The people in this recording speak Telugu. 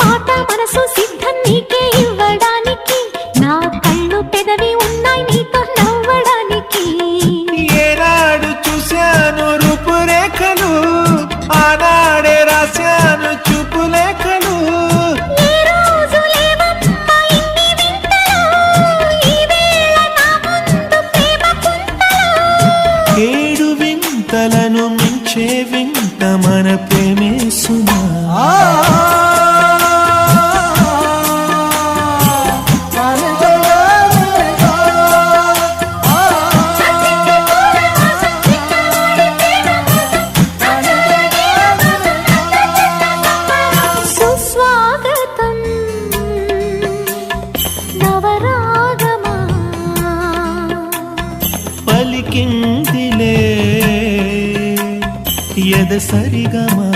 మాట మనసు సిద్ధం నీకే ఇవ్వడానికి, నా కళ్ళు పెదవి ఉన్నాయి నీతో నవ్వడానికి. ఏనాడు చూశాను రూపురేఖలు, ఆనాడే రాశాను చూపులేఖలు. ఏ రోజు లేవమ్మా ఇన్ని వింతలు, ఈ వేళ నా ముందు ప్రేమ కుంతలు. ఏడు వింతలను మించే వింత మన ప్రేమే సుమా. సుస్వాగతం నవరాగమా, పలికిందిలే ఎద సరిగమా.